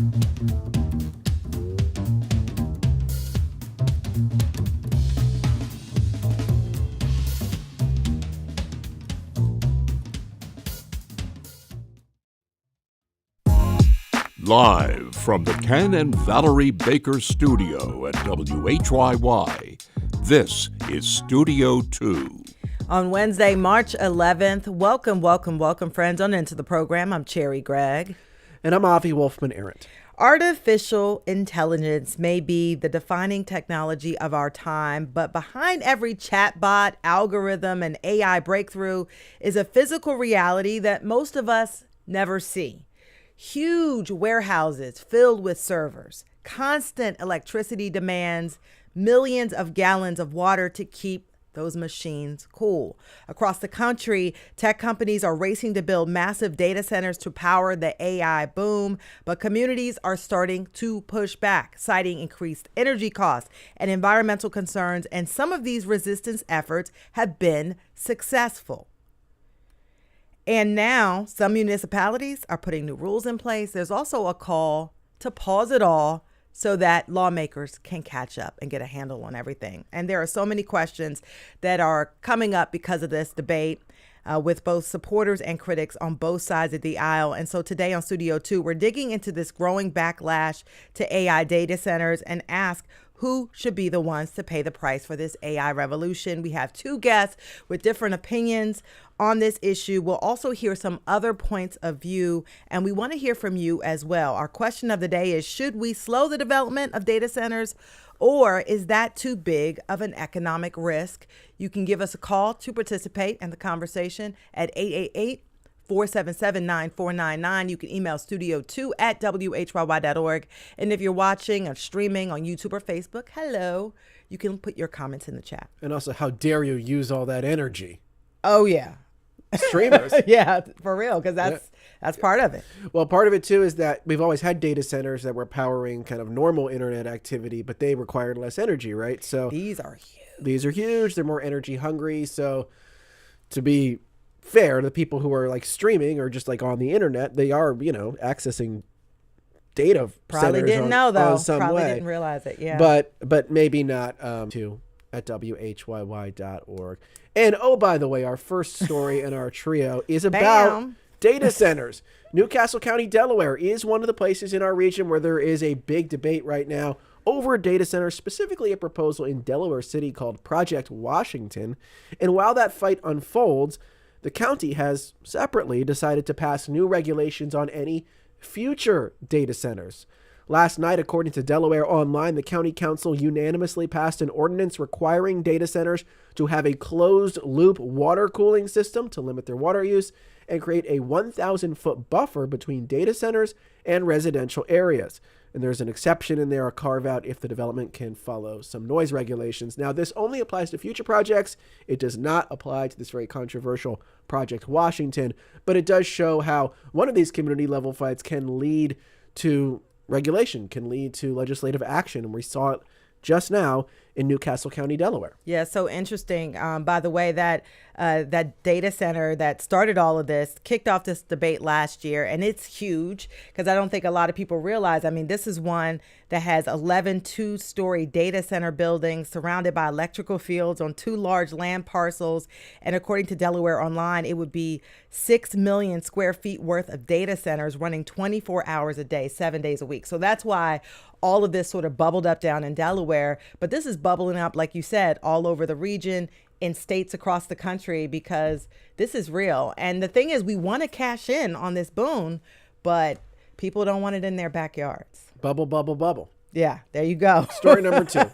Live from the Ken and Valerie Baker studio at WHYY, this is Studio 2. On Wednesday, March 11th, welcome, friends, on into the program. I'm Cherry Gregg. And I'm Avi Wolfman-Arndt. Artificial intelligence may be the defining technology of our time, but behind every chatbot, algorithm, and AI breakthrough is a physical reality that most of us never see. Huge warehouses filled with servers, constant electricity demands, millions of gallons of water to keep those machines cool. Across the country, tech companies are racing to build massive data centers to power the AI boom, but communities are starting to push back, citing increased energy costs and environmental concerns, and some of these resistance efforts have been successful. And now some municipalities are putting new rules in place. There's also a call to pause it all so that lawmakers can catch up and get a handle on everything. And there are so many questions that are coming up because of this debate with both supporters and critics on both sides of the aisle. And so today on Studio 2, we're digging into this growing backlash to AI data centers and ask who should be the ones to pay the price for this AI revolution. We have two guests with different opinions on this issue. We'll also hear some other points of view, and we want to hear from you as well. Our question of the day is, should we slow the development of data centers, or is that too big of an economic risk? You can give us a call to participate in the conversation at 888-477-9499. You can email studio2@whyy.org. And if you're watching or streaming on YouTube or Facebook, hello, you can put your comments in the chat. And also, how dare you use all that energy? Oh, yeah. Streamers. Yeah, for real, because that's part of it. Well, part of it, too, is that we've always had data centers that were powering kind of normal internet activity, but they required less energy, right? So These are huge. They're more energy hungry. So to be fair, the people who are like streaming or just like on the internet, they are, accessing data. Probably centers didn't know, though. Some Probably way. didn't realize it, yeah. But maybe not too at WHYY.org. And oh, by the way, our first story in our trio is about data centers. Newcastle County, Delaware is one of the places in our region where there is a big debate right now over data centers, specifically a proposal in Delaware City called Project Washington. And while that fight unfolds, the county has separately decided to pass new regulations on any future data centers. Last night, according to Delaware Online, the county council unanimously passed an ordinance requiring data centers to have a closed-loop water cooling system to limit their water use and create a 1,000-foot buffer between data centers and residential areas. And there's an exception in there, a carve-out, if the development can follow some noise regulations. Now, this only applies to future projects. It does not apply to this very controversial Project Washington, but it does show how one of these community-level fights can lead to regulation, can lead to legislative action. And we saw it just now in Newcastle County, Delaware. Yeah, so interesting. By the way, that data center that started all of this kicked off this debate last year, and it's huge because I don't think a lot of people realize. I mean, this is one that has 11 two-story data center buildings surrounded by electrical fields on 2 large land parcels. And according to Delaware Online, it would be 6 million square feet worth of data centers running 24 hours a day, 7 days a week. So that's why all of this sort of bubbled up down in Delaware. But this is bubbling up, like you said, all over the region, in states across the country, because this is real. And the thing is, we want to cash in on this boon, but people don't want it in their backyards. Bubble, bubble, bubble. Yeah, there you go. Story number 2.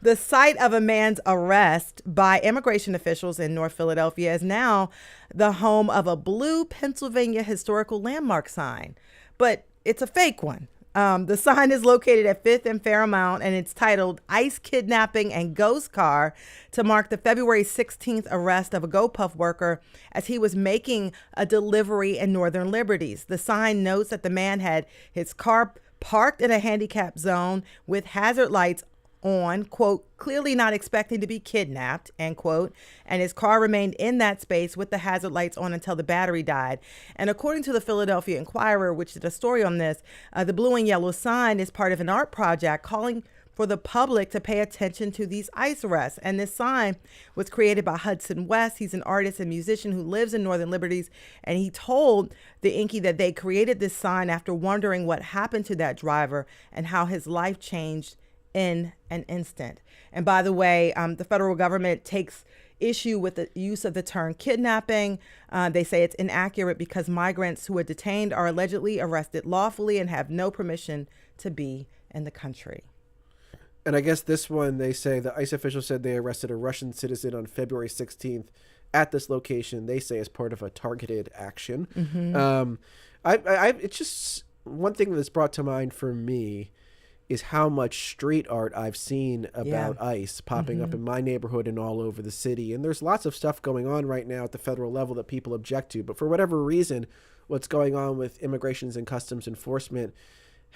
The site of a man's arrest by immigration officials in North Philadelphia is now the home of a blue Pennsylvania historical landmark sign, but it's a fake one. The sign is located at 5th and Fairmount, and it's titled ICE Kidnapping and Ghost Car to mark the February 16th arrest of a GoPuff worker as he was making a delivery in Northern Liberties. The sign notes that the man had his car parked in a handicap zone with hazard lights on, quote, clearly not expecting to be kidnapped, end quote, and his car remained in that space with the hazard lights on until the battery died. And according to the Philadelphia Inquirer, which did a story on this, the blue and yellow sign is part of an art project calling for the public to pay attention to these ICE arrests. And this sign was created by Hudson West. He's an artist and musician who lives in Northern Liberties. And he told the Inky that they created this sign after wondering what happened to that driver and how his life changed in an instant. And by the way, the federal government takes issue with the use of the term kidnapping. They say it's inaccurate because migrants who are detained are allegedly arrested lawfully and have no permission to be in the country. And I guess this one, they say the ICE officials said they arrested a Russian citizen on February 16th at this location. They say as part of a targeted action. Mm-hmm. It's just one thing that's brought to mind for me is how much street art I've seen about ICE popping up in my neighborhood and all over the city. And there's lots of stuff going on right now at the federal level that people object to. But for whatever reason, what's going on with Immigrations and Customs Enforcement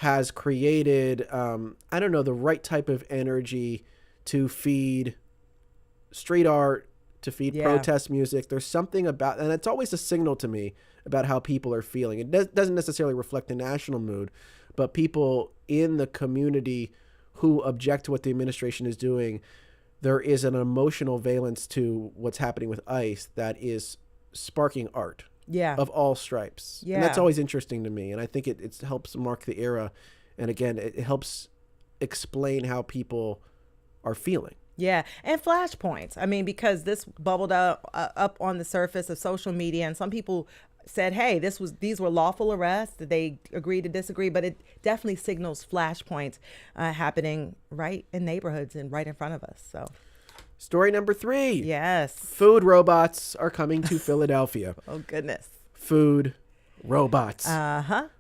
has created, I don't know, the right type of energy to feed street art, to feed protest music. There's something about, and it's always a signal to me about how people are feeling. It doesn't necessarily reflect the national mood, but people in the community who object to what the administration is doing, there is an emotional valence to what's happening with ICE that is sparking art. Of all stripes. And that's always interesting to me. And I think it helps mark the era. And again, it helps explain how people are feeling. Yeah. And flashpoints. I mean, because this bubbled up on the surface of social media, and some people said, hey, these were lawful arrests. They agreed to disagree, but it definitely signals flashpoints happening right in neighborhoods and right in front of us. So story number 3. Yes. Food robots are coming to Philadelphia. Oh, goodness. Food robots.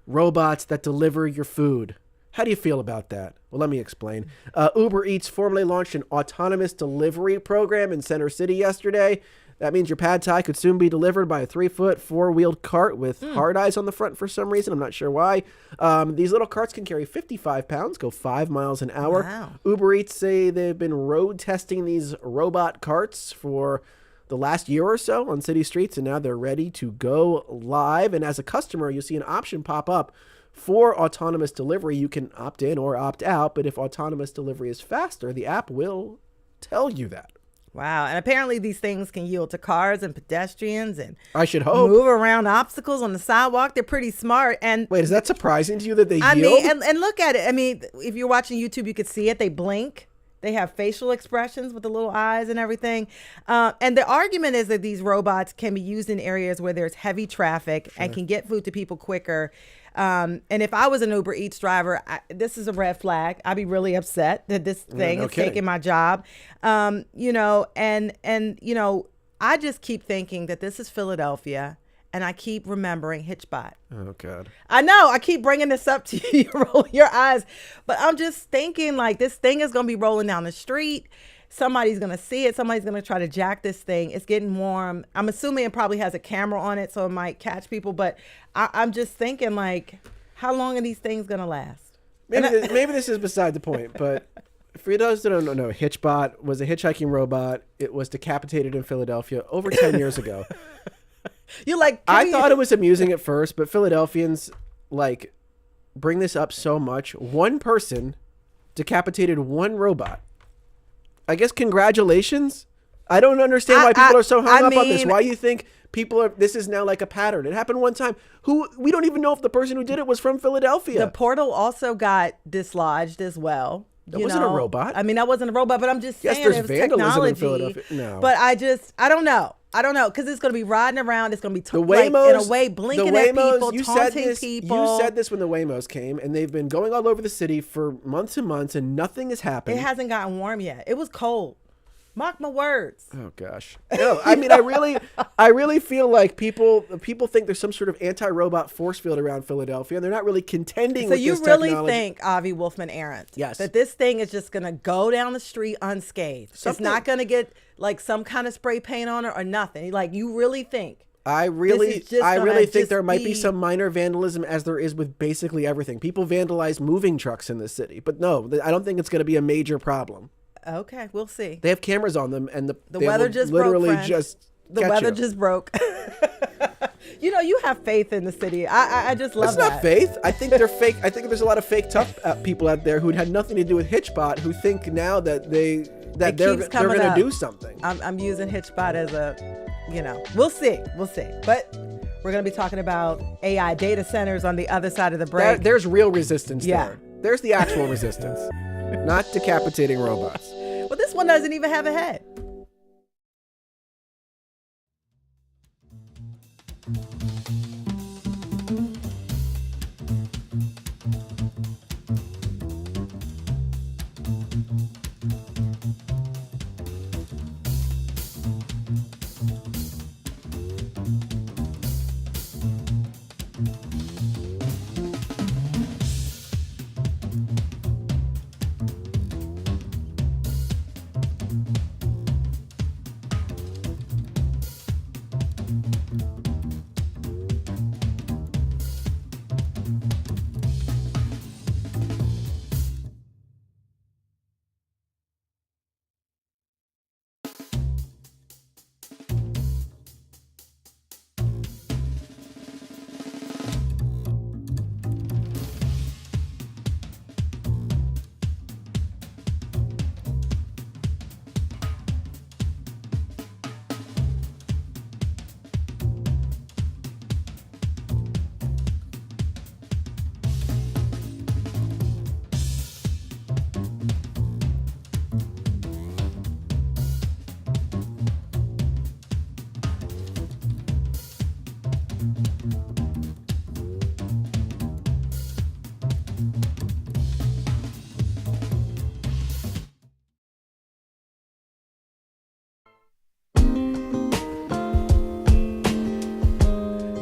Robots that deliver your food. How do you feel about that? Well, let me explain. Uber Eats formally launched an autonomous delivery program in Center City yesterday. That means your pad thai could soon be delivered by a 3-foot, 4-wheeled cart with hard eyes on the front for some reason. I'm not sure why. These little carts can carry 55 pounds, go 5 miles an hour. Wow. Uber Eats say they've been road testing these robot carts for the last year or so on city streets, and now they're ready to go live. And as a customer, you see an option pop up for autonomous delivery. You can opt in or opt out, but if autonomous delivery is faster, the app will tell you that. Wow. And apparently these things can yield to cars and pedestrians and I should hope move around obstacles on the sidewalk. They're pretty smart. And wait, is that surprising to you that they yield? I mean, and look at it. I mean, if you're watching YouTube, you could see it. They blink. They have facial expressions with the little eyes and everything. And the argument is that these robots can be used in areas where there's heavy traffic and can get food to people quicker. And if I was an Uber Eats driver, this is a red flag. I'd be really upset that this thing is taking my job. You know, and you know, I just keep thinking that this is Philadelphia. And I keep remembering Hitchbot. Oh, God. I know. I keep bringing this up to you. You roll your eyes. But I'm just thinking like this thing is going to be rolling down the street. Somebody's going to see it. Somebody's going to try to jack this thing. It's getting warm. I'm assuming it probably has a camera on it, so it might catch people. But I'm just thinking like, how long are these things going to last? Maybe this is beside the point, but for those that don't know, Hitchbot was a hitchhiking robot. It was decapitated in Philadelphia over 10 years ago. You're like, I thought it was amusing at first, but Philadelphians like bring this up so much. One person decapitated one robot. I guess congratulations. I don't understand why people are so hung up on this. Why you think people are? This is now like a pattern. It happened one time. We don't even know if the person who did it was from Philadelphia. The portal also got dislodged as well. That wasn't a robot. I mean, that wasn't a robot, but I'm just saying there's it was vandalism technology. in Philadelphia. No. But I don't know. Because it's going to be riding around. It's going to be like, in a way blinking at people, taunting people. You said this when the Waymos came, and they've been going all over the city for months and months, and nothing has happened. It hasn't gotten warm yet. It was cold. Mark my words. Oh gosh. No, I mean, I really feel like people think there's some sort of anti-robot force field around Philadelphia, and they're not really contending with this technology. So you really think, Avi Wolfman-Arent, yes, that this thing is just going to go down the street unscathed? It's not going to get like some kind of spray paint on it or nothing. Like, you really think? I really think there might be some minor vandalism, as there is with basically everything. People vandalize moving trucks in the city, but no, I don't think it's going to be a major problem. Okay, we'll see. They have cameras on them, and the weather just literally broke, just the weather just broke. You have faith in the city. I just love that. It's not faith. I think they're fake. I think there's a lot of fake tough people out there who had nothing to do with HitchBot who think now that they're going to do something. I'm using HitchBot as a, we'll see. But we're going to be talking about AI data centers on the other side of the break. There's real resistance there. There's the actual resistance, not decapitating robots. Well, this one doesn't even have a head.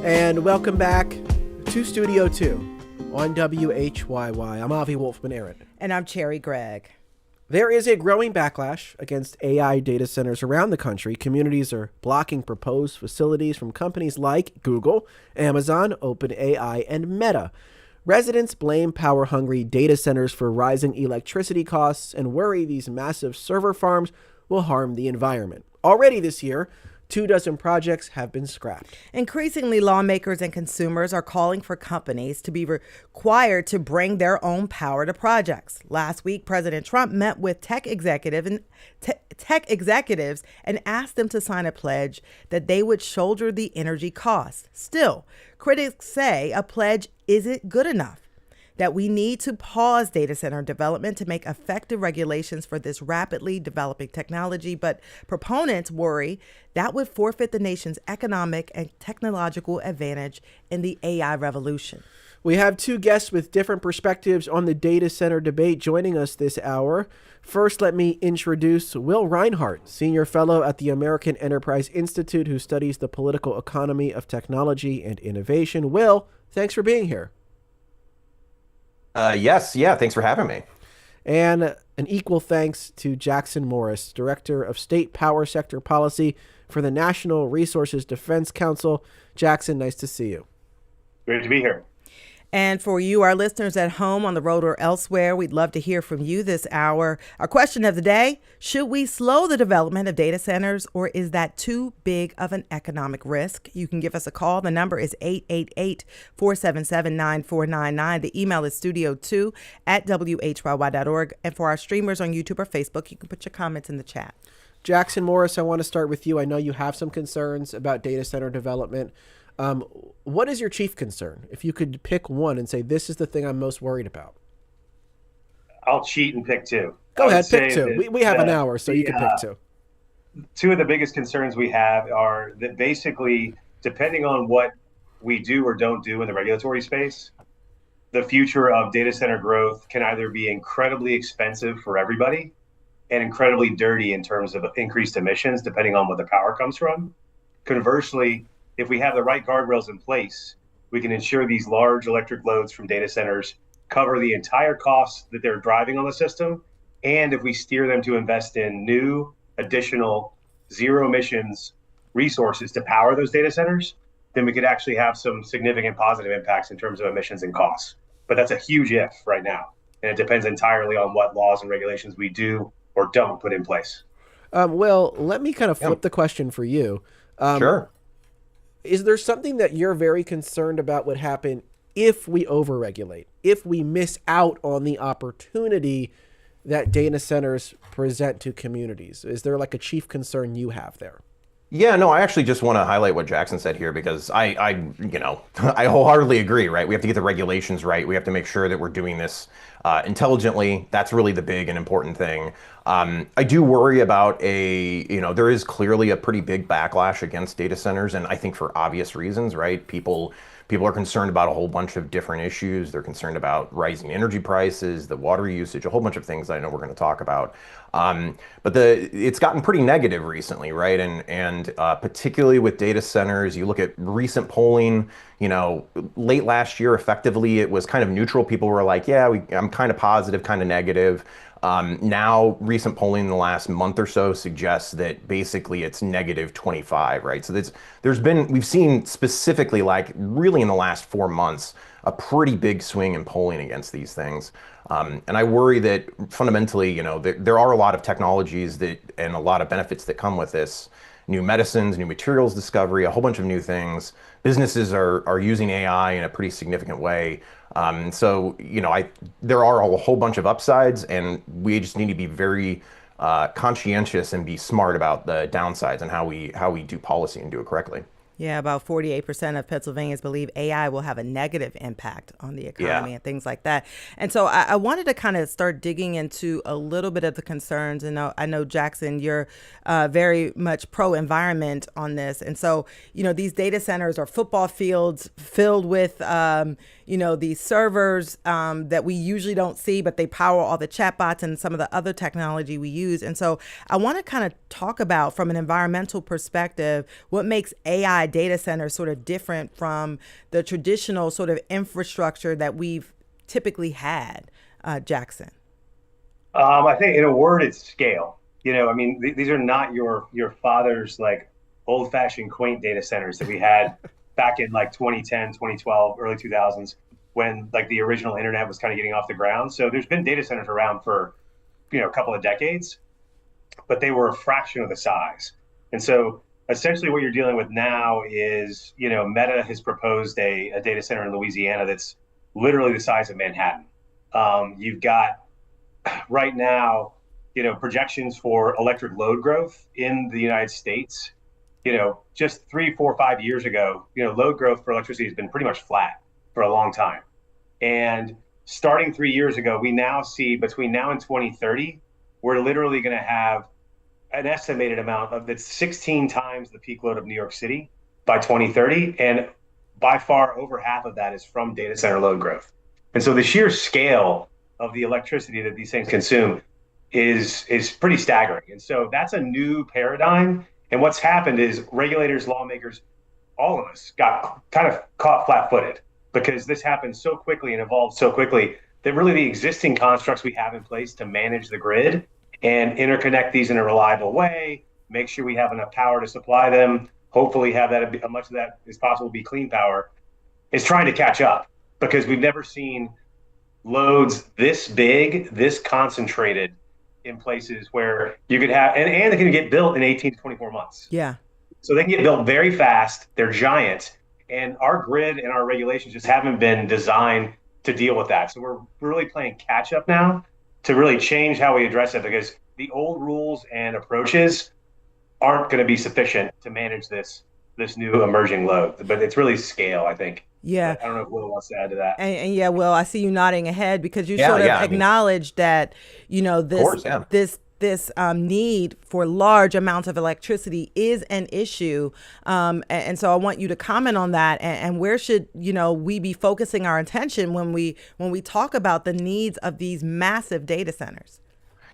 And welcome back to Studio 2 on WHYY. I'm Avi Wolfman-Arent. And I'm Cherry Gregg. There is a growing backlash against AI data centers around the country. Communities are blocking proposed facilities from companies like Google, Amazon, OpenAI, and Meta. Residents blame power-hungry data centers for rising electricity costs and worry these massive server farms will harm the environment. Already this year, 24 projects have been scrapped. Increasingly, lawmakers and consumers are calling for companies to be required to bring their own power to projects. Last week, President Trump met with tech executives and asked them to sign a pledge that they would shoulder the energy costs. Still, critics say a pledge isn't good enough, that we need to pause data center development to make effective regulations for this rapidly developing technology. But proponents worry that would forfeit the nation's economic and technological advantage in the AI revolution. We have two guests with different perspectives on the data center debate joining us this hour. First, let me introduce Will Reinhardt, Senior Fellow at the American Enterprise Institute, who studies the political economy of technology and innovation. Will, thanks for being here. Thanks for having me. And an equal thanks to Jackson Morris, Director of State Power Sector Policy for the National Resources Defense Council. Jackson, nice to see you. Great to be here. And for you, our listeners at home, on the road, or elsewhere, we'd love to hear from you this hour. Our question of the day: should we slow the development of data centers, or is that too big of an economic risk? You can give us a call. The number is 888-477-9499. The email is studio2@whyy.org. And for our streamers on YouTube or Facebook, you can put your comments in the chat. Jackson Morris, I want to start with you. I know you have some concerns about data center development. What is your chief concern? If you could pick one and say, this is the thing I'm most worried about. I'll cheat and pick two. Go ahead, pick two. We have an hour, so you can pick two. Two of the biggest concerns we have are that basically, depending on what we do or don't do in the regulatory space, the future of data center growth can either be incredibly expensive for everybody and incredibly dirty in terms of increased emissions, depending on where the power comes from. Conversely, if we have the right guardrails in place, we can ensure these large electric loads from data centers cover the entire cost that they're driving on the system. And if we steer them to invest in new, additional, zero emissions resources to power those data centers, then we could actually have some significant positive impacts in terms of emissions and costs. But that's a huge if right now. And it depends entirely on what laws and regulations we do or don't put in place. Well, let me kind of flip the question for you. Sure. Is there something that you're very concerned about would happen if we overregulate, if we miss out on the opportunity that data centers present to communities? Is there like a chief concern you have there? Yeah, no, I actually just want to highlight what Jackson said here because I wholeheartedly agree, right? We have to get the regulations right. We have to make sure that we're doing this intelligently. That's really the big and important thing. I do worry about there is clearly a pretty big backlash against data centers, and I think for obvious reasons, right? People are concerned about a whole bunch of different issues. They're concerned about rising energy prices, the water usage, a whole bunch of things that I know we're going to talk about. But it's gotten pretty negative recently, right? And particularly with data centers, you look at recent polling, late last year, effectively, it was kind of neutral. People were like, yeah, I'm kind of positive, kind of negative. Now, recent polling in the last month or so suggests that basically it's -25, right? So we've seen specifically, like really in the last 4 months, a pretty big swing in polling against these things. And I worry that fundamentally, there are a lot of technologies and a lot of benefits that come with this. New medicines, new materials discovery, a whole bunch of new things. Businesses are using AI in a pretty significant way. So, there are a whole bunch of upsides, and we just need to be very conscientious and be smart about the downsides and how we do policy and do it correctly. Yeah, about 48% of Pennsylvanians believe AI will have a negative impact on the economy and things like that. And so I wanted to kind of start digging into a little bit of the concerns. And I know, Jackson, you're very much pro-environment on this. And so, these data centers are football fields filled with, these servers that we usually don't see, but they power all the chatbots and some of the other technology we use. And so I want to kind of talk about, from an environmental perspective, what makes AI data centers sort of different from the traditional sort of infrastructure that we've typically had. Jackson. I think in a word, it's scale. These are not your father's like old fashioned quaint data centers that we had back in like 2010, 2012, early 2000s, when like the original internet was kind of getting off the ground. So there's been data centers around for, a couple of decades, but they were a fraction of the size. And so essentially what you're dealing with now is, Meta has proposed a data center in Louisiana that's literally the size of Manhattan. You've got right now, projections for electric load growth in the United States. Just 3, 4, 5 years ago, load growth for electricity has been pretty much flat for a long time. And starting 3 years ago, we now see between now and 2030, we're literally going to have an estimated amount of that's 16 times the peak load of New York City by 2030. And by far over half of that is from data center load growth. And so the sheer scale of the electricity that these things consume is pretty staggering. And so that's a new paradigm. And what's happened is regulators, lawmakers, all of us got kind of caught flat-footed because this happened so quickly and evolved so quickly that really the existing constructs we have in place to manage the grid and interconnect these in a reliable way, make sure we have enough power to supply them, hopefully have that, as much of that as possible be clean power, is trying to catch up because we've never seen loads this big, this concentrated in places where you could have, and they can get built in 18 to 24 months. Yeah. So they can get built very fast. They're giant. And our grid and our regulations just haven't been designed to deal with that. So we're really playing catch up now to really change how we address it because the old rules and approaches aren't going to be sufficient to manage this new emerging load. But it's really scale, I think. Yeah. But I don't know if Will wants to add to that. And yeah, Will, I see you nodding ahead because you sort of acknowledged that, this need for large amounts of electricity is an issue. And so I want you to comment on that. And where should, we be focusing our attention when we talk about the needs of these massive data centers?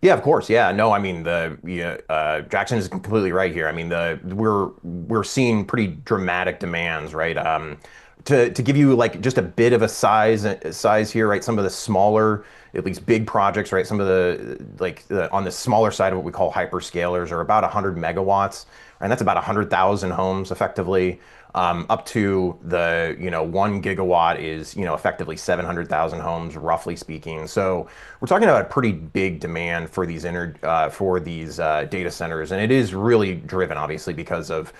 Yeah, of course. Yeah, no, I mean Jackson is completely right here. I mean we're seeing pretty dramatic demands, right? to give you like just a bit of a size here, right? Some of the smaller, at least big projects, right? Some of on the smaller side of what we call hyperscalers are about 100 megawatts, and that's about 100,000 homes effectively. Up to the 1 gigawatt is effectively 700,000 homes, roughly speaking. So we're talking about a pretty big demand for these data centers, and it is really driven obviously because of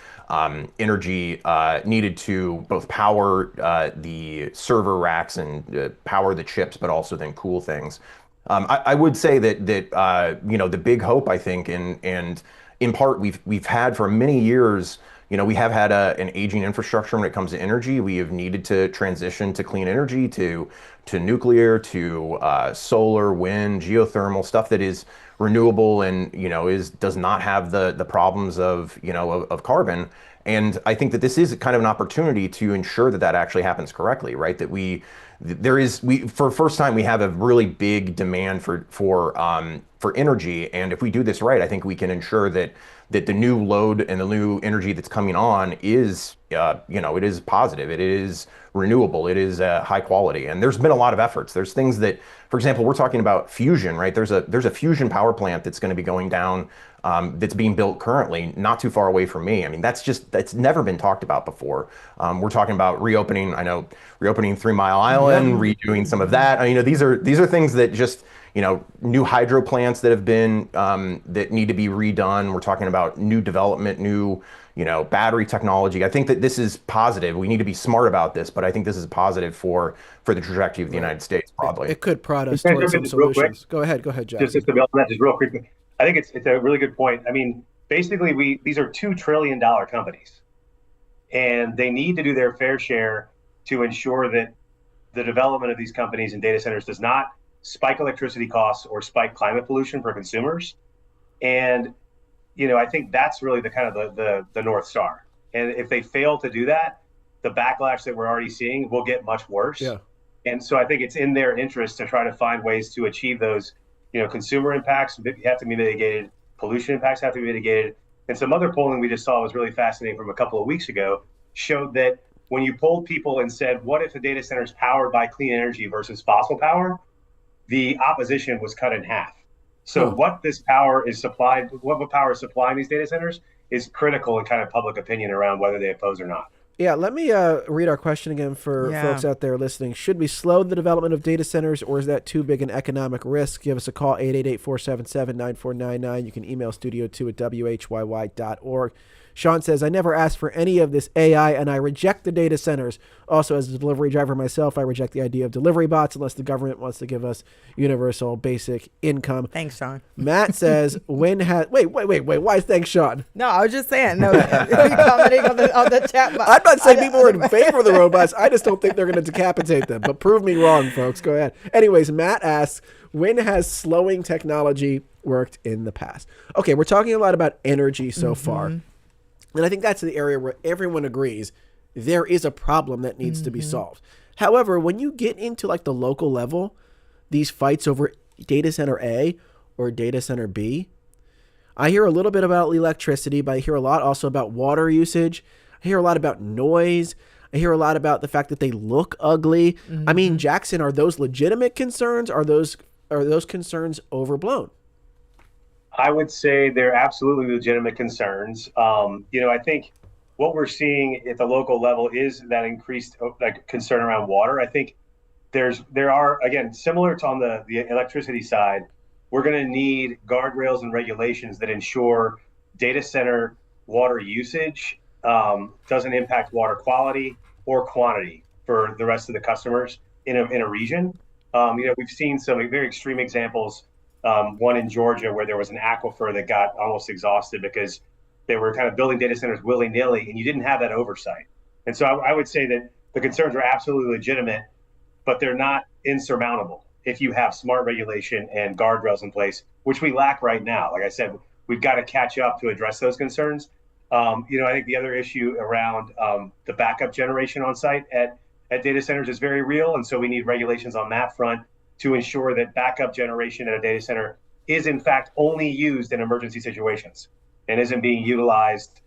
energy needed to both power the server racks and power the chips, but also then cool things. I would say that the big hope, I think, and in part we've had for many years. We have had an aging infrastructure when it comes to energy. We have needed to transition to clean energy, to nuclear, to solar, wind, geothermal, stuff that is renewable and does not have the problems of carbon. And I think that this is kind of an opportunity to ensure that that actually happens correctly, right? That for the first time we have a really big demand for energy, and if we do this right, I think we can ensure that the new load and the new energy that's coming on is it is positive, it is renewable, it is high quality, and there's been a lot of efforts. There's things that, for example, we're talking about fusion, right? There's a fusion power plant that's going to be going down. That's being built currently, not too far away from me. I mean, that's never been talked about before. We're talking about reopening 3 Mile Island, redoing some of that. I mean, these are things that just new hydro plants that have been that need to be redone. We're talking about new development, new battery technology. I think that this is positive. We need to be smart about this, but I think this is positive for the trajectory of the United States. Probably it could prod us towards some solutions. Go ahead, Jackson. Just to build on that, just real quick. I think it's a really good point. I mean, basically, these are $2 trillion companies, and they need to do their fair share to ensure that the development of these companies and data centers does not spike electricity costs or spike climate pollution for consumers. And I think that's really the kind of the North Star. And if they fail to do that, the backlash that we're already seeing will get much worse. Yeah. And so I think it's in their interest to try to find ways to achieve those. Consumer impacts have to be mitigated, pollution impacts have to be mitigated. And some other polling we just saw was really fascinating from a couple of weeks ago, showed that when you polled people and said, what if a data center is powered by clean energy versus fossil power, the opposition was cut in half. So what power is supplying these data centers is critical in kind of public opinion around whether they oppose or not. Yeah, let me read our question again for folks out there listening. Should we slow the development of data centers, or is that too big an economic risk? Give us a call, 888-477-9499. You can email studio2@whyy.org. Sean says, I never asked for any of this AI, and I reject the data centers. Also, as a delivery driver myself, I reject the idea of delivery bots unless the government wants to give us universal basic income. Thanks, Sean. Matt says, wait, why thanks, Sean? No, I was just saying, commenting on the chat box. I'm not saying people are in favor of the robots. I just don't think they're going to decapitate them. But prove me wrong, folks. Go ahead. Anyways, Matt asks, when has slowing technology worked in the past? Okay, we're talking a lot about energy so far. And I think that's the area where everyone agrees there is a problem that needs to be solved. However, when you get into like the local level, these fights over data center A or data center B, I hear a little bit about electricity, but I hear a lot also about water usage. I hear a lot about noise. I hear a lot about the fact that they look ugly. I mean, Jackson, are those legitimate concerns? Are those concerns overblown? I would say they're absolutely legitimate concerns. I think what we're seeing at the local level is that increased concern around water. I think there are, again, similar to on the electricity side, we're going to need guardrails and regulations that ensure data center water usage doesn't impact water quality or quantity for the rest of the customers in a region. We've seen some very extreme examples. One in Georgia where there was an aquifer that got almost exhausted because they were kind of building data centers willy-nilly and you didn't have that oversight. And so I would say that the concerns are absolutely legitimate, but they're not insurmountable if you have smart regulation and guardrails in place, which we lack right now. Like I said, we've got to catch up to address those concerns. I think the other issue around the backup generation on site at data centers is very real. And so we need regulations on that front to ensure that backup generation at a data center is in fact only used in emergency situations and isn't being utilized,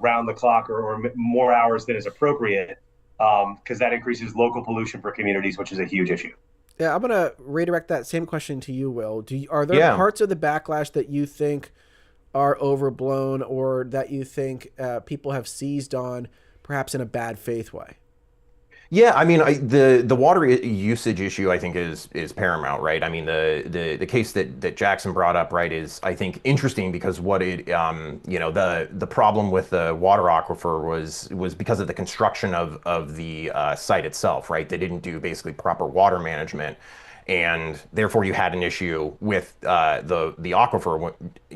round the clock or more hours than is appropriate. because that increases local pollution for communities, which is a huge issue. Yeah, I'm going to redirect that same question to you, Will. Are there Yeah. parts of the backlash that you think are overblown or that you think people have seized on perhaps in a bad faith way? Yeah, I mean, the water usage issue, I think, is paramount, right? I mean, the case that Jackson brought up, right, is, I think, interesting because what it the problem with the water aquifer was because of the construction of the site itself, right? They didn't do basically proper water management, and therefore you had an issue with the aquifer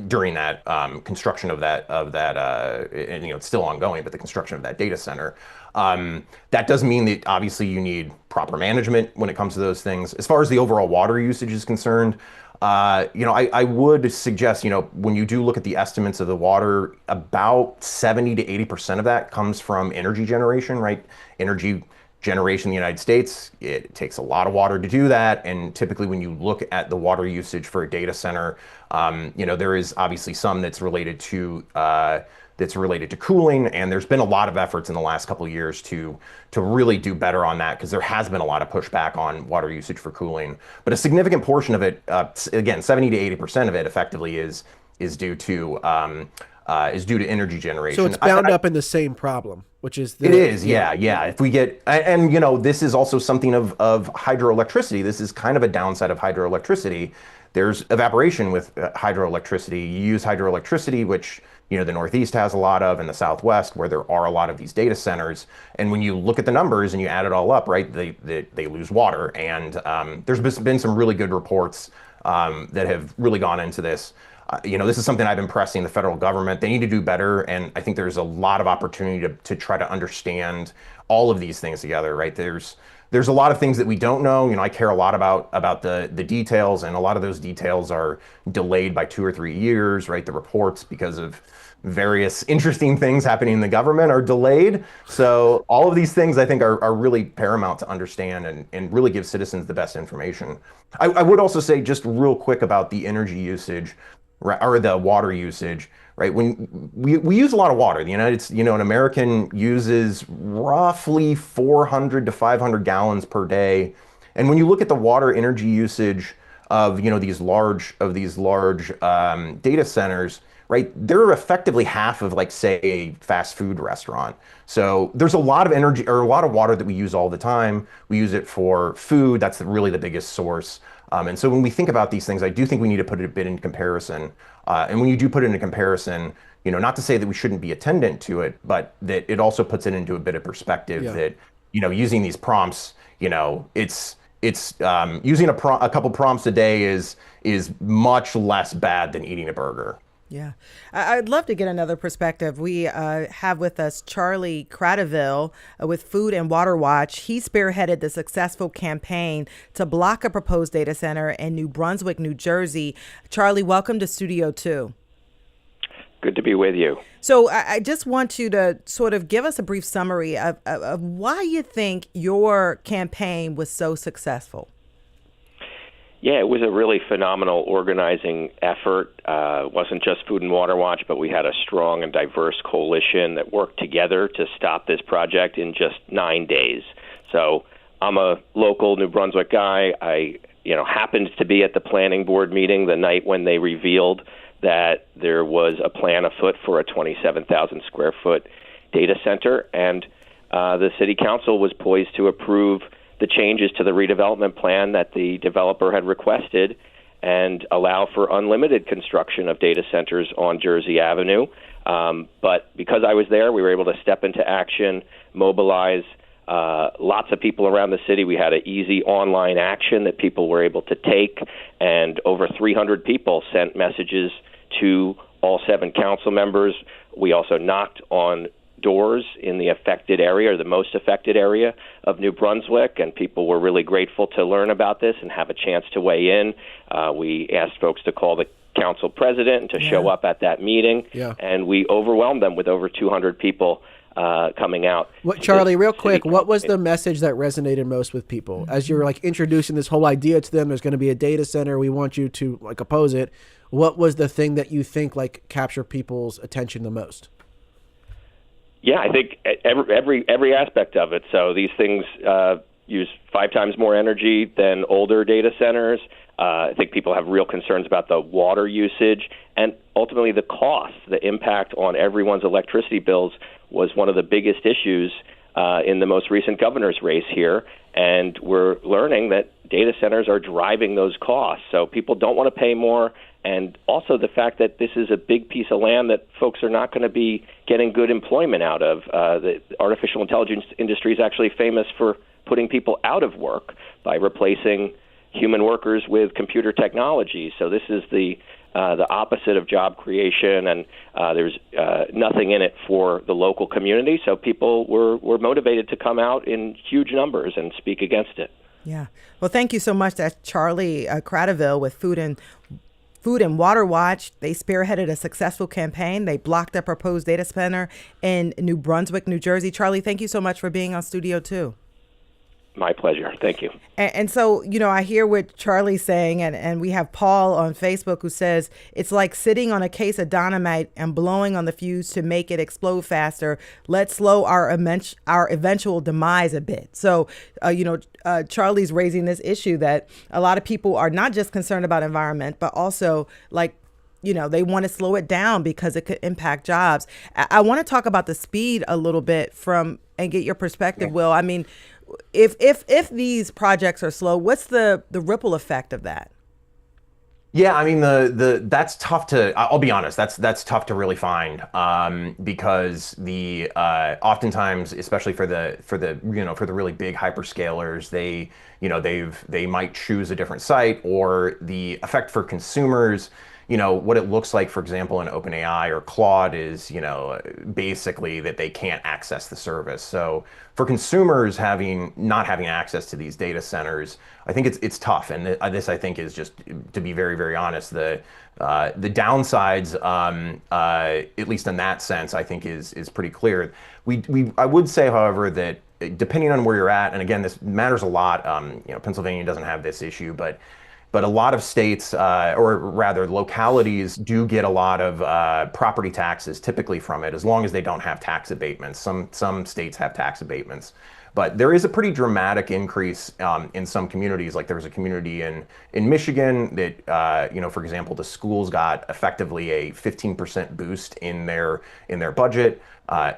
during that construction of that and it's still ongoing, but the construction of that data center. That does mean that obviously you need proper management when it comes to those things. As far as the overall water usage is concerned, I would suggest, when you do look at the estimates of the water, about 70 to 80% of that comes from energy generation, right? Energy generation in the United States, it takes a lot of water to do that. And typically when you look at the water usage for a data center, there is obviously some that's related to cooling, and there's been a lot of efforts in the last couple of years to really do better on that, because there has been a lot of pushback on water usage for cooling. But a significant portion of it, again, 70 to 80% of it effectively is due to energy generation. So it's bound up in the same problem, which is it is, yeah. If we get, and this is also something of hydroelectricity. This is kind of a downside of hydroelectricity. There's evaporation with hydroelectricity. You use hydroelectricity, which the Northeast has a lot of, and the Southwest, where there are a lot of these data centers. And when you look at the numbers and you add it all up, right, they lose water. And there's been some really good reports that have really gone into this. This is something I've been pressing the federal government. They need to do better, and I think there's a lot of opportunity to try to understand all of these things together, right? There's a lot of things that we don't know. I care a lot about the details, and a lot of those details are delayed by 2 or 3 years, right? The reports, because of various interesting things happening in the government, are delayed. So all of these things, I think, are really paramount to understand and really give citizens the best information. I would also say, just real quick, about the energy usage, or the water usage, right? When we use a lot of water, an American uses roughly 400 to 500 gallons per day. And when you look at the water energy usage of, these large data centers, right, they're effectively half of, like, say, a fast food restaurant. So there's a lot of energy, or a lot of water, that we use all the time. We use it for food. That's really the biggest source. And so when we think about these things, I do think we need to put it a bit in comparison. And when you do put it in a comparison, not to say that we shouldn't be attendant to it, but that it also puts it into a bit of perspective. Yeah. That, using these prompts, it's using a couple prompts a day is much less bad than eating a burger. Yeah, I'd love to get another perspective. We have with us Charlie Cradaville with Food and Water Watch. He spearheaded the successful campaign to block a proposed data center in New Brunswick, New Jersey. Charlie, welcome to Studio 2. Good to be with you. So I just want you to sort of give us a brief summary of why you think your campaign was so successful. Yeah, it was a really phenomenal organizing effort. It wasn't just Food and Water Watch, but we had a strong and diverse coalition that worked together to stop this project in just 9 days. So I'm a local New Brunswick guy. I happened to be at the planning board meeting the night when they revealed that there was a plan afoot for a 27,000 square foot data center, and the city council was poised to approve the changes to the redevelopment plan that the developer had requested and allow for unlimited construction of data centers on Jersey Avenue. But because I was there, we were able to step into action, mobilize lots of people around the city. We had an easy online action that people were able to take, and over 300 people sent messages to all 7 council members. We also knocked on doors in the affected area, or the most affected area of New Brunswick, and people were really grateful to learn about this and have a chance to weigh in. We asked folks to call the council president and to show up at that meeting, and we overwhelmed them with over 200 people coming out. Charlie, real quick, what was the message that resonated most with people? As you're introducing this whole idea to them, there's going to be a data center, we want you to oppose it. What was the thing that you think captured people's attention the most? Yeah, I think every aspect of it. So these things use 5 times more energy than older data centers. I think people have real concerns about the water usage and ultimately the cost. The impact on everyone's electricity bills was one of the biggest issues in the most recent governor's race here. And we're learning that data centers are driving those costs. So people don't want to pay more. And also the fact that this is a big piece of land that folks are not going to be getting good employment out of. The artificial intelligence industry is actually famous for putting people out of work by replacing human workers with computer technology. So this is the opposite of job creation, and there's nothing in it for the local community. So people were motivated to come out in huge numbers and speak against it. Yeah. Well, thank you so much. That's Charlie Cradaville with Food and Water Watch. They spearheaded a successful campaign. They blocked a proposed data center in New Brunswick, New Jersey. Charlie, thank you so much for being on Studio 2. My pleasure. Thank you. And so, I hear what Charlie's saying, and we have Paul on Facebook who says it's like sitting on a case of dynamite and blowing on the fuse to make it explode faster. Let's slow our eventual demise a bit. So, Charlie's raising this issue that a lot of people are not just concerned about environment, but also they want to slow it down because it could impact jobs. I want to talk about the speed a little bit and get your perspective, Will. I mean, if these projects are slow, what's the ripple effect of that? Yeah, I mean that's tough to. I'll be honest. That's tough to really find because the oftentimes, especially for the really big hyperscalers, they might choose a different site, or the effect for consumers. What it looks like, for example, in OpenAI or Claude is, basically that they can't access the service. So for consumers not having access to these data centers, I think it's tough. And this, I think, is just, to be very, very honest, the downsides, at least in that sense, I think is pretty clear. I would say, however, that depending on where you're at, and again, this matters a lot. Pennsylvania doesn't have this issue, but a lot of states, or rather localities, do get a lot of property taxes typically from it, as long as they don't have tax abatements. Some states have tax abatements. But there is a pretty dramatic increase in some communities. Like there was a community in Michigan that, for example, the schools got effectively a 15% boost in their budget.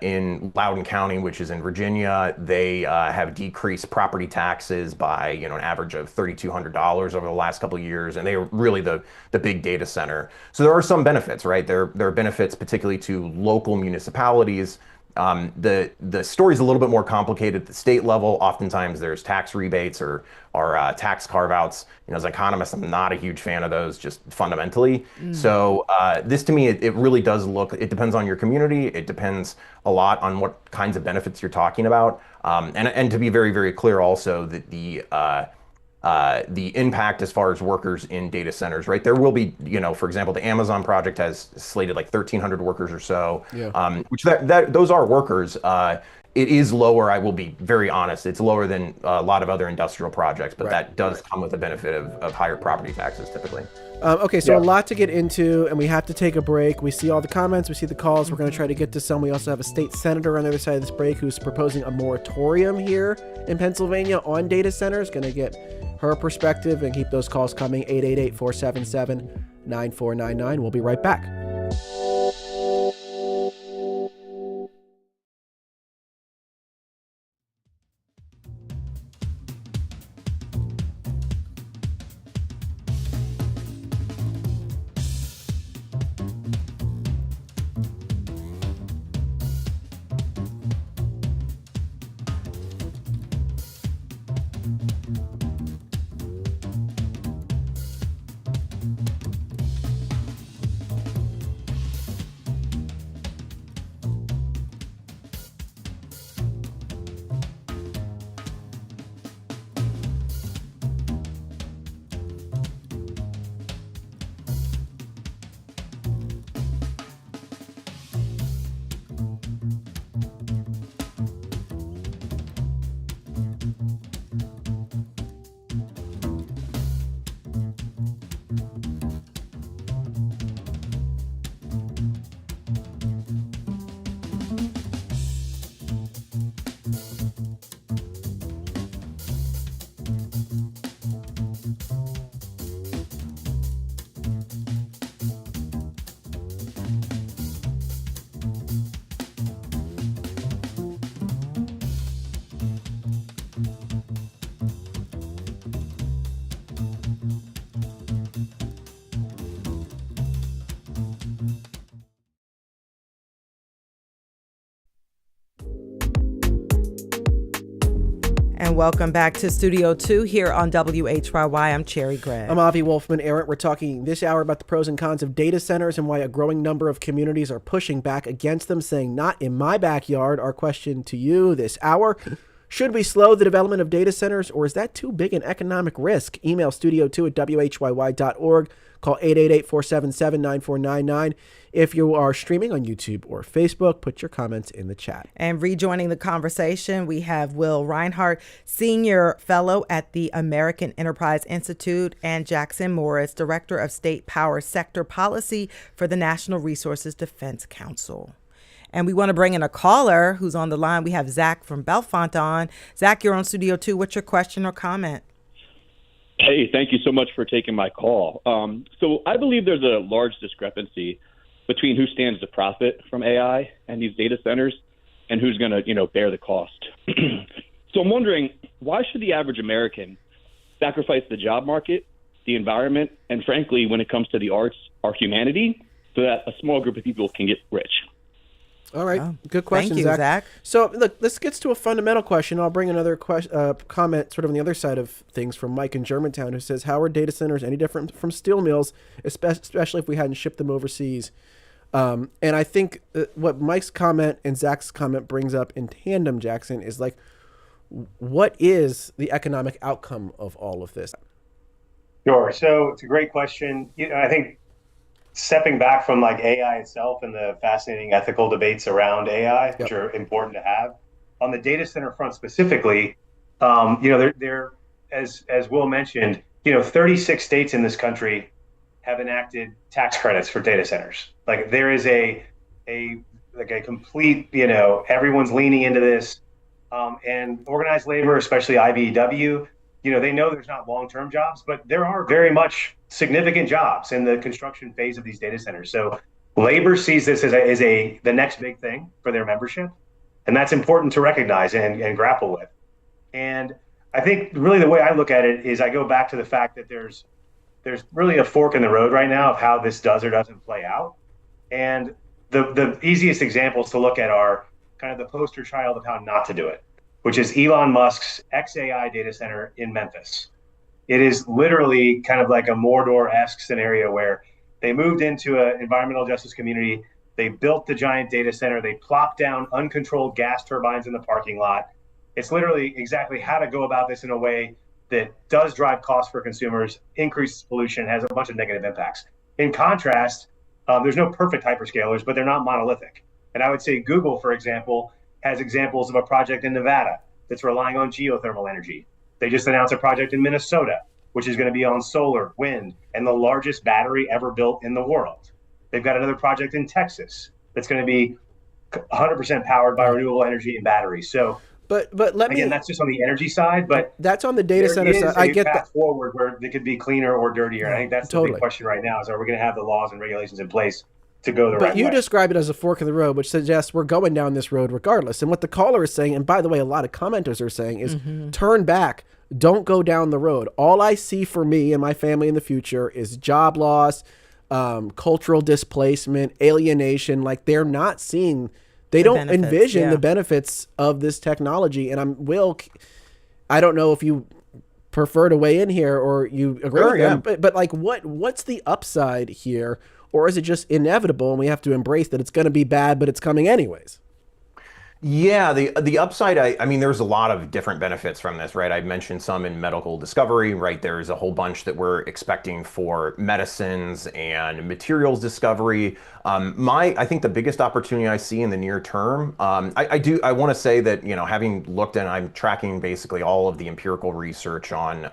In Loudoun County, which is in Virginia, they have decreased property taxes by an average of $3,200 over the last couple of years, and they are really the big data center. So there are some benefits, right? There are benefits particularly to local municipalities. The story's a little bit more complicated at the state level. Oftentimes there's tax rebates or tax carve-outs. As an economist, I'm not a huge fan of those, just fundamentally. So this, to me, it really does it depends on your community. It depends a lot on what kinds of benefits you're talking about. And to be very, very clear also that the impact as far as workers in data centers, right? There will be, for example, the Amazon project has slated like 1,300 workers or so, which those are workers. It is lower, I will be very honest, it's lower than a lot of other industrial projects, but that does come with the benefit of higher property taxes typically. Okay, so a lot to get into, and we have to take a break. We see all the comments, we see the calls. We're going to try to get to some. We also have a state senator on the other side of this break who's proposing a moratorium here in Pennsylvania on data centers. Going to get her perspective and keep those calls coming. 888-477-9499. We'll be right back. And welcome back to Studio 2 here on WHYY. I'm Cherry Gregg. I'm Avi Wolfman Arent. We're talking this hour about the pros and cons of data centers and why a growing number of communities are pushing back against them, saying, not in my backyard. Our question to you this hour: should we slow the development of data centers, or is that too big an economic risk? Email studio2@whyy.org. Call 888-477-9499. If you are streaming on YouTube or Facebook, put your comments in the chat. And rejoining the conversation, we have Will Reinhardt, Senior Fellow at the American Enterprise Institute, and Jackson Morris, Director of State Power Sector Policy for the National Resources Defense Council. And we want to bring in a caller who's on the line. We have Zach from Bellefonte on. Zach, you're on Studio 2. What's your question or comment? Hey, thank you so much for taking my call. So I believe there's a large discrepancy between who stands to profit from AI and these data centers and who's going to, bear the cost. So I'm wondering, why should the average American sacrifice the job market, the environment, and frankly, when it comes to the arts, our humanity, so that a small group of people can get rich? All right. Good question, Thank you, Zach. So, look, this gets to a fundamental question. I'll bring another comment sort of on the other side of things from Mike in Germantown, who says, how are data centers any different from steel mills, especially if we hadn't shipped them overseas? And I think what Mike's comment and Zach's comment brings up in tandem, Jackson, is like, what is the economic outcome of all of this? Sure. So it's a great question. I think stepping back from like AI itself and the fascinating ethical debates around AI, which are important to have, on the data center front specifically, there, as Will mentioned, 36 states in this country have enacted tax credits for data centers. Like there is a complete, everyone's leaning into this, and organized labor, especially IBEW, they know there's not long-term jobs, but there are very much significant jobs in the construction phase of these data centers. So labor sees this as the next big thing for their membership, and that's important to recognize and grapple with. And I think really the way I look at it is I go back to the fact that there's really a fork in the road right now of how this does or doesn't play out. And the easiest examples to look at are kind of the poster child of how not to do it, which is Elon Musk's XAI data center in Memphis. It is literally kind of like a Mordor-esque scenario where they moved into an environmental justice community, they built the giant data center, they plopped down uncontrolled gas turbines in the parking lot. It's literally exactly how to go about this in a way that does drive costs for consumers, increases pollution, has a bunch of negative impacts. In contrast, there's no perfect hyperscalers, but they're not monolithic. And I would say Google, for example, has examples of a project in Nevada that's relying on geothermal energy. They just announced a project in Minnesota, which is going to be on solar, wind, and the largest battery ever built in the world. They've got another project in Texas that's going to be 100% powered by renewable energy and batteries. So, but that's just on the energy side, but that's on the data center side. I get that forward where they could be cleaner or dirtier. And I think that's the big question right now: is are we going to have the laws and regulations in place to go the right way? But you describe it as a fork in the road, which suggests we're going down this road regardless. And what the caller is saying, and by the way, a lot of commenters are saying, is turn back. Don't go down the road. All I see for me and my family in the future is job loss, cultural displacement, alienation. Like they're not seeing, they don't envision the benefits of this technology. And I don't know if you prefer to weigh in here or you agree with them, but like what's the upside here? Or is it just inevitable and we have to embrace that it's going to be bad, but it's coming anyways? Yeah, the upside, I mean, there's a lot of different benefits from this, right? I mentioned some in medical discovery, right? There's a whole bunch that we're expecting for medicines and materials discovery. I think the biggest opportunity I see in the near term, I want to say that, having looked and I'm tracking basically all of the empirical research on,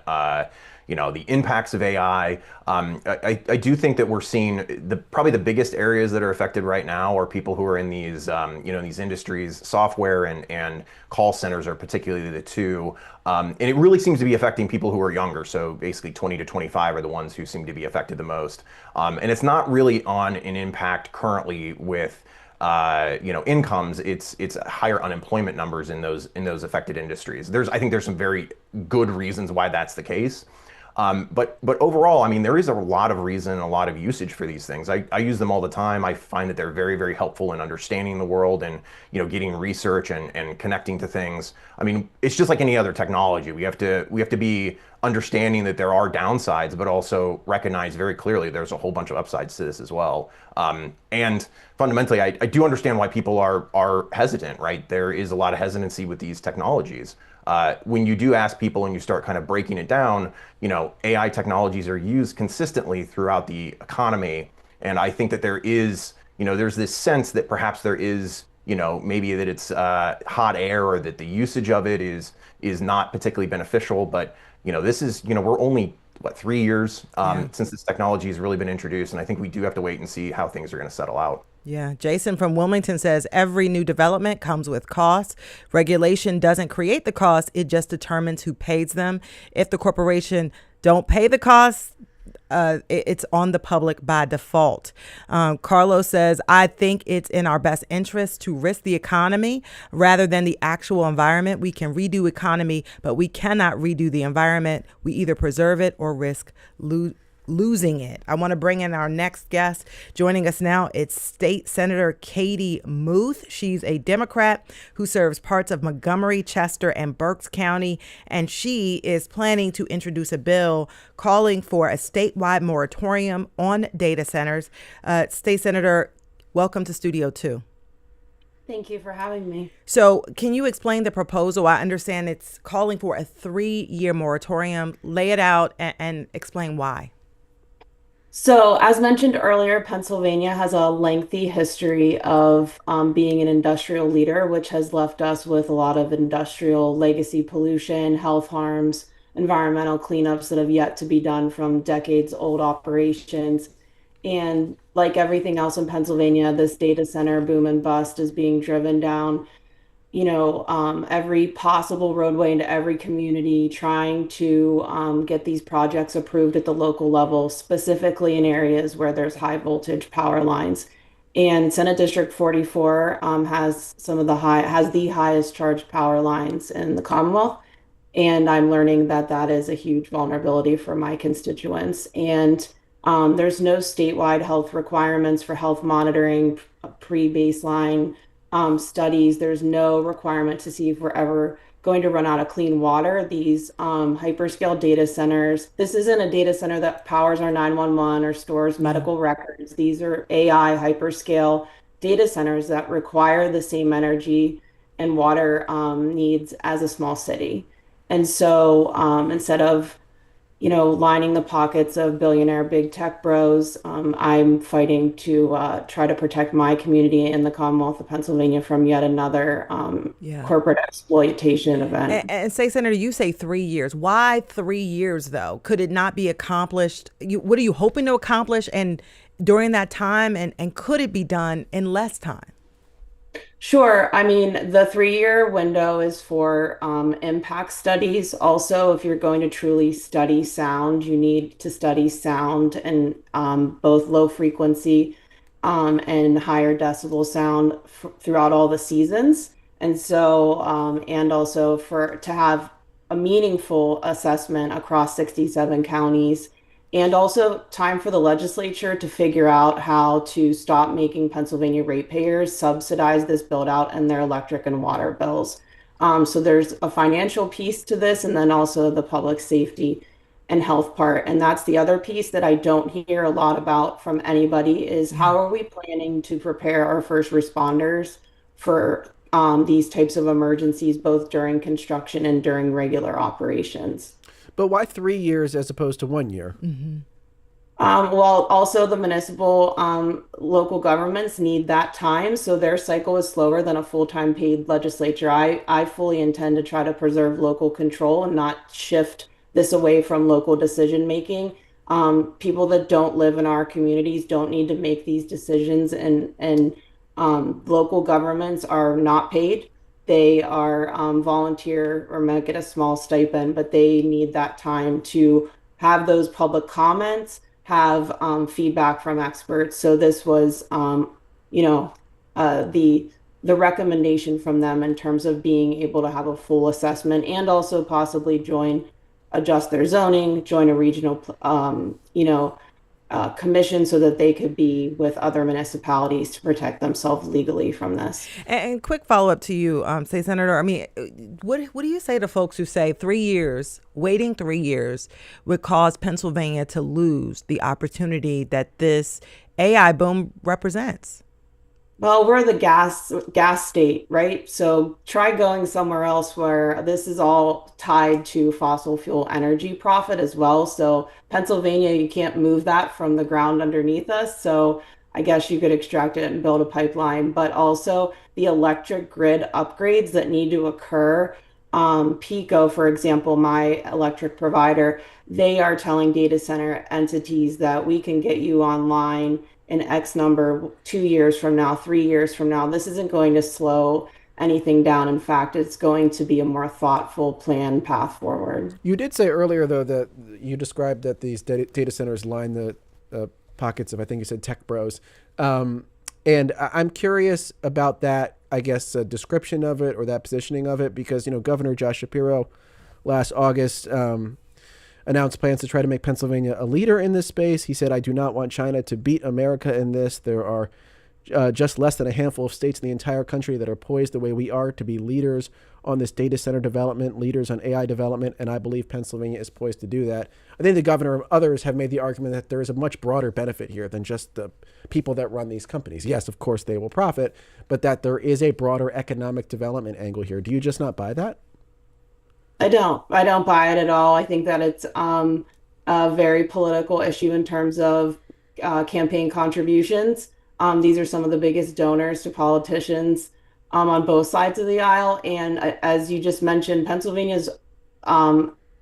the impacts of AI. I do think that we're seeing probably the biggest areas that are affected right now are people who are in these, these industries. Software and call centers are particularly the two. And it really seems to be affecting people who are younger. So basically 20 to 25 are the ones who seem to be affected the most. And it's not really on an impact currently with incomes. It's higher unemployment numbers in those affected industries. I think there's some very good reasons why that's the case. But overall, I mean, there is a lot of reason, a lot of usage for these things. I use them all the time. I find that they're very, very helpful in understanding the world and, getting research and connecting to things. I mean, it's just like any other technology. We have to be understanding that there are downsides, but also recognize very clearly there's a whole bunch of upsides to this as well. And fundamentally, I do understand why people are hesitant, right? There is a lot of hesitancy with these technologies. When you do ask people and you start kind of breaking it down, AI technologies are used consistently throughout the economy. And I think that there's this sense that perhaps there is, maybe that it's hot air or that the usage of it is not particularly beneficial. But, this is, we're only, 3 years since this technology has really been introduced. And I think we do have to wait and see how things are going to settle out. Yeah. Jason from Wilmington says every new development comes with costs. Regulation doesn't create the cost. It just determines who pays them. If the corporation don't pay the costs, it's on the public by default. Carlos says, I think it's in our best interest to risk the economy rather than the actual environment. We can redo economy, but we cannot redo the environment. We either preserve it or risk losing it. I want to bring in our next guest. Joining us now, it's State Senator Katie Muth. She's a Democrat who serves parts of Montgomery, Chester, and Berks County, and she is planning to introduce a bill calling for a statewide moratorium on data centers. State Senator, welcome to Studio 2. Thank you for having me. So can you explain the proposal? I understand it's calling for a 3-year moratorium. Lay it out and explain why. So, as mentioned earlier, Pennsylvania has a lengthy history of being an industrial leader, which has left us with a lot of industrial legacy pollution, health harms, environmental cleanups that have yet to be done from decades old operations. And like everything else in Pennsylvania, this data center boom and bust is being driven down every possible roadway into every community, trying to get these projects approved at the local level, specifically in areas where there's high voltage power lines. And Senate District 44 has the highest charged power lines in the Commonwealth. And I'm learning that that is a huge vulnerability for my constituents. And there's no statewide health requirements for health monitoring, pre-baseline studies. There's no requirement to see if we're ever going to run out of clean water. These hyperscale data centers, this isn't a data center that powers our 911 or stores medical records. These are AI hyperscale data centers that require the same energy and water needs as a small city. And so instead of lining the pockets of billionaire big tech bros, I'm fighting to try to protect my community in the Commonwealth of Pennsylvania from yet another corporate exploitation event. And say, Senator, you say 3 years. Why 3 years, though? Could it not be accomplished? What are you hoping to accomplish and during that time? And could it be done in less time? Sure. I mean, the 3-year window is for impact studies. Also, if you're going to truly study sound, you need to study sound and both low frequency and higher decibel sound throughout all the seasons. And so, and also to have a meaningful assessment across 67 counties. And also time for the legislature to figure out how to stop making Pennsylvania ratepayers subsidize this build out in their electric and water bills. So there's a financial piece to this, and then also the public safety and health part. And that's the other piece that I don't hear a lot about from anybody is how are we planning to prepare our first responders for these types of emergencies, both during construction and during regular operations. But why 3 years as opposed to 1 year? Mm-hmm. Well, also the municipal local governments need that time. So their cycle is slower than a full-time paid legislature. I fully intend to try to preserve local control and not shift this away from local decision making. People that don't live in our communities don't need to make these decisions, and local governments are not paid. They are volunteer or might get a small stipend, but they need that time to have those public comments, have feedback from experts. So this was, the recommendation from them in terms of being able to have a full assessment and also possibly join adjust their zoning, join a regional, commission so that they could be with other municipalities to protect themselves legally from this. And quick follow up to you, say, Senator. I mean, what do you say to folks who say 3 years, waiting 3 years, would cause Pennsylvania to lose the opportunity that this AI boom represents? Well, we're the gas state, right? So try going somewhere else where this is all tied to fossil fuel energy profit as well. So Pennsylvania, you can't move that from the ground underneath us. So I guess you could extract it and build a pipeline, but also the electric grid upgrades that need to occur. Pico, for example, my electric provider, they are telling data center entities that we can get you online in X number 2 years from now, 3 years from now. This isn't going to slow anything down. In fact, it's going to be a more thoughtful planned path forward. You did say earlier, though, that you described that these data centers line the pockets of, I think you said, tech bros. And I'm curious about that, I guess, description of it or that positioning of it, because, Governor Josh Shapiro last August announced plans to try to make Pennsylvania a leader in this space. He said, "I do not want China to beat America in this. There are just less than a handful of states in the entire country that are poised the way we are to be leaders on this data center development, leaders on AI development, and I believe Pennsylvania is poised to do that." I think the governor and others have made the argument that there is a much broader benefit here than just the people that run these companies. Yes, of course, they will profit, but that there is a broader economic development angle here. Do you just not buy that? I don't. I don't buy it at all. I think that it's a very political issue in terms of campaign contributions. These are some of the biggest donors to politicians on both sides of the aisle. And as you just mentioned, Pennsylvania's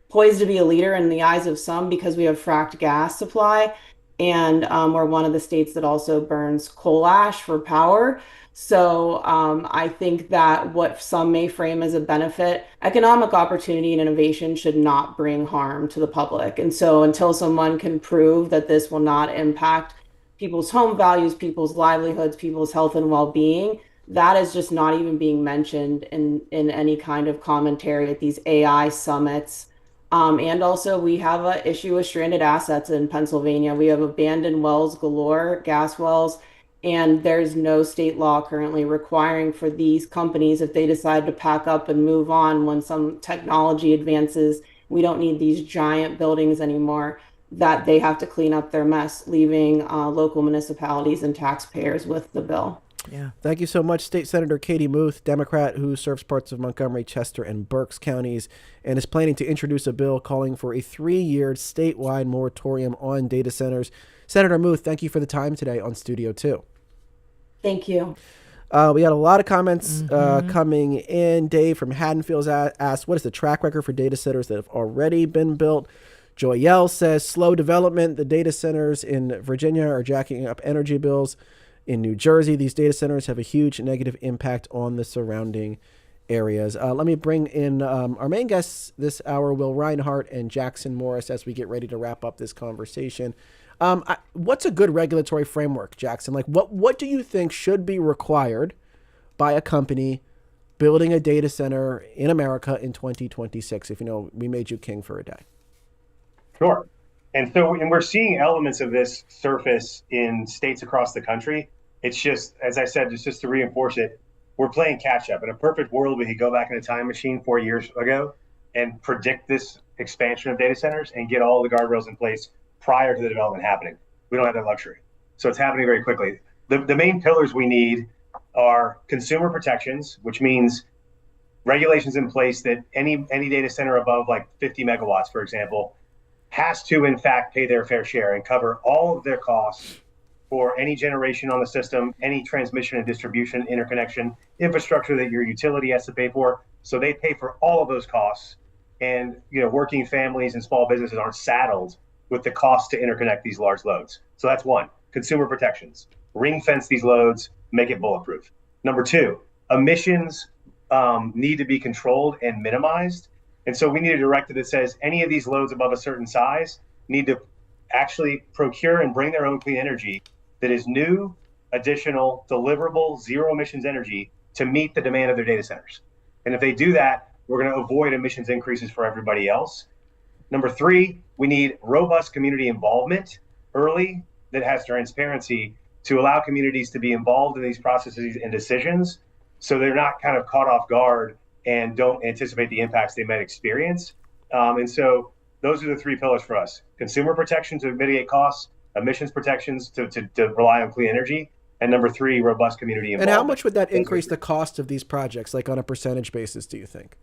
poised to be a leader in the eyes of some because we have fracked gas supply. And we're one of the states that also burns coal ash for power. So I think that what some may frame as a benefit, economic opportunity and innovation should not bring harm to the public. And so until someone can prove that this will not impact people's home values, people's livelihoods, people's health and well-being, that is just not even being mentioned in any kind of commentary at these AI summits. And also we have an issue with stranded assets in Pennsylvania. We have abandoned wells galore, gas wells, and there's no state law currently requiring for these companies, if they decide to pack up and move on when some technology advances, we don't need these giant buildings anymore, that they have to clean up their mess, leaving local municipalities and taxpayers with the bill. Yeah. Thank you so much, State Senator Katie Muth, Democrat who serves parts of Montgomery, Chester, and Berks counties, and is planning to introduce a bill calling for a 3-year statewide moratorium on data centers. Senator Muth, thank you for the time today on Studio 2. Thank you. We got a lot of comments coming in. Dave from Haddonfield asked, what is the track record for data centers that have already been built? Joyelle says, slow development. The data centers in Virginia are jacking up energy bills. In New Jersey, these data centers have a huge negative impact on the surrounding areas. Let me bring in our main guests this hour, Will Reinhart and Jackson Morris, as we get ready to wrap up this conversation. What's a good regulatory framework, Jackson? Like, what do you think should be required by a company building a data center in America in 2026? If we made you king for a day. Sure. And we're seeing elements of this surface in states across the country. It's just, as I said, just to reinforce it, we're playing catch up. In a perfect world, we could go back in a time machine 4 years ago and predict this expansion of data centers and get all the guardrails in place prior to the development happening. We don't have that luxury. So it's happening very quickly. The main pillars we need are consumer protections, which means regulations in place that any data center above like 50 megawatts, for example, has to in fact pay their fair share and cover all of their costs for any generation on the system, any transmission and distribution, interconnection, infrastructure that your utility has to pay for. So they pay for all of those costs. And working families and small businesses aren't saddled with the cost to interconnect these large loads. So that's one, consumer protections. Ring fence these loads, make it bulletproof. Number two, emissions need to be controlled and minimized. And so we need a directive that says any of these loads above a certain size need to actually procure and bring their own clean energy that is new, additional, deliverable, zero emissions energy to meet the demand of their data centers. And if they do that, we're going to avoid emissions increases for everybody else. Number three, we need robust community involvement early that has transparency to allow communities to be involved in these processes and decisions so they're not kind of caught off guard and don't anticipate the impacts they might experience. And so those are the three pillars for us: consumer protection to mitigate costs, emissions protections to rely on clean energy, and number three, robust community involvement. And how much would that increase the cost of these projects, like on a percentage basis, do you think?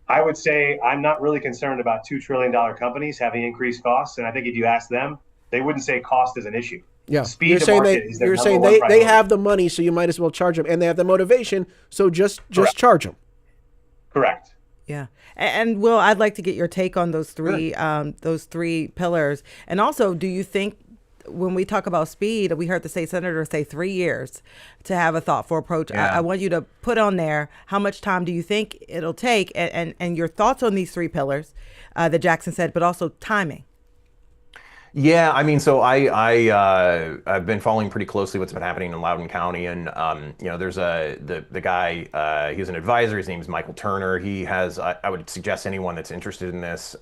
I would say I'm not really concerned about $2 trillion companies having increased costs. And I think if you ask them, they wouldn't say cost is an issue. Yeah, Speed to market is their number one they priority. have the money, so you might as well charge them, and they have the motivation, so just charge them. Correct. Yeah. And Will, I'd like to get your take on those three pillars. And also, do you think when we talk about speed, we heard the state senator say 3 years to have a thoughtful approach. Yeah. I want you to put on there how much time do you think it'll take, and your thoughts on these three pillars that Jackson said, but also timing. Yeah, I mean, so I've been following pretty closely what's been happening in Loudoun County, and there's the guy, he's an advisor. His name is Michael Turner. He has, I would suggest anyone that's interested in this,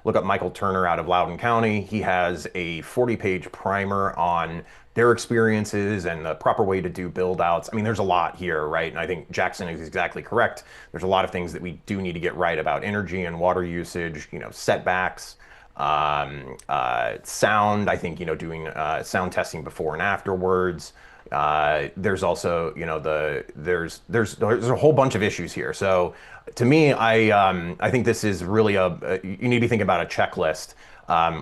look up Michael Turner out of Loudoun County. He has a 40-page primer on their experiences and the proper way to do build outs. I mean, there's a lot here, right? And I think Jackson is exactly correct. There's a lot of things that we do need to get right about energy and water usage, setbacks. Sound, I think, doing sound testing before and afterwards. There's also, there's a whole bunch of issues here. So to me, I think this is really you need to be thinking about a checklist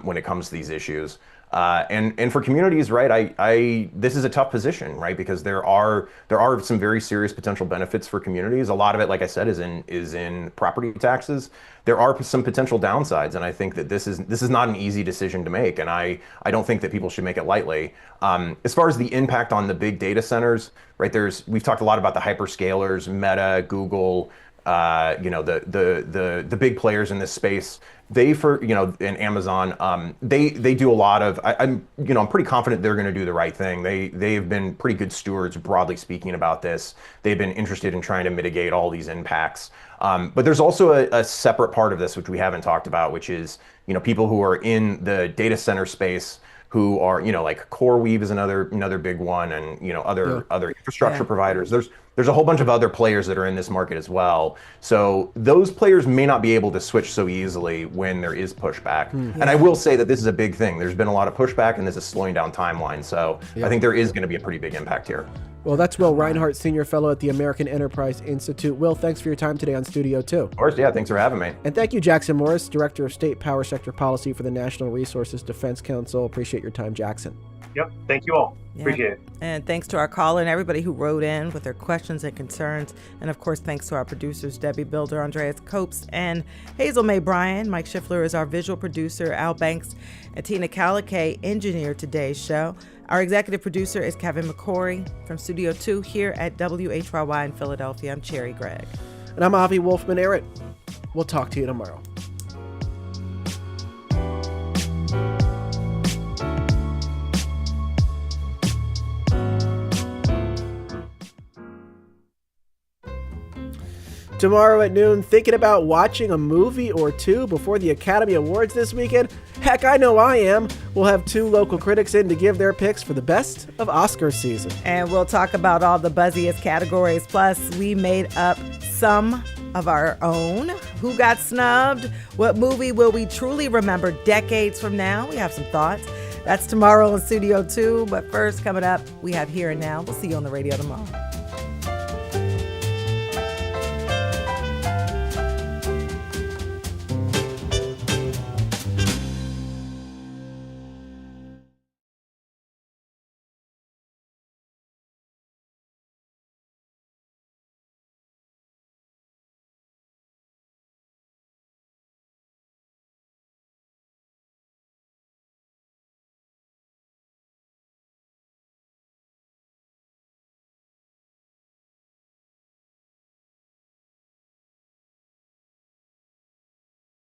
when it comes to these issues. And for communities, right, this is a tough position, right, because there are some very serious potential benefits for communities. A lot of it, like I said, is in property taxes. There are some potential downsides, and I think that this is not an easy decision to make, and I don't think that people should make it lightly. As far as the impact on the big data centers, right, we've talked a lot about the hyperscalers, Meta, Google, the big players in this space. And Amazon, they do a lot of, I'm pretty confident they're going to do the right thing. They've been pretty good stewards, broadly speaking, about this. They've been interested in trying to mitigate all these impacts. But there's also a separate part of this, which we haven't talked about, which is, people who are in the data center space who are, like CoreWeave is another big one, and, other infrastructure providers. There's a whole bunch of other players that are in this market as well. So those players may not be able to switch so easily when there is pushback. And I will say that this is a big thing. There's been a lot of pushback, and this is slowing down timelines. So I think there is going to be a pretty big impact here. Well, that's Will Reinhart, Senior Fellow at the American Enterprise Institute. Will, thanks for your time today on Studio 2. Of course, yeah, thanks for having me. And thank you, Jackson Morris, Director of State Power Sector Policy for the National Resources Defense Council. Appreciate your time, Jackson. Yep, thank you all. Appreciate it. And thanks to our caller and everybody who wrote in with their questions and concerns. And of course, thanks to our producers, Debbie Builder, Andreas Copes, and Hazel May Bryan. Mike Schiffler is our visual producer. Al Banks and Tina Calicay engineered today's show. Our executive producer is Kevin McCory from Studio 2 here at WHYY in Philadelphia. I'm Cherry Gregg. And I'm Avi Wolfman-Arrett. We'll talk to you tomorrow. Tomorrow at noon, thinking about watching a movie or two before the Academy Awards this weekend? Heck, I know I am. We'll have 2 local critics in to give their picks for the best of Oscar season. And we'll talk about all the buzziest categories. Plus, we made up some of our own. Who got snubbed? What movie will we truly remember decades from now? We have some thoughts. That's tomorrow in Studio 2. But first, coming up, we have Here and Now. We'll see you on the radio tomorrow.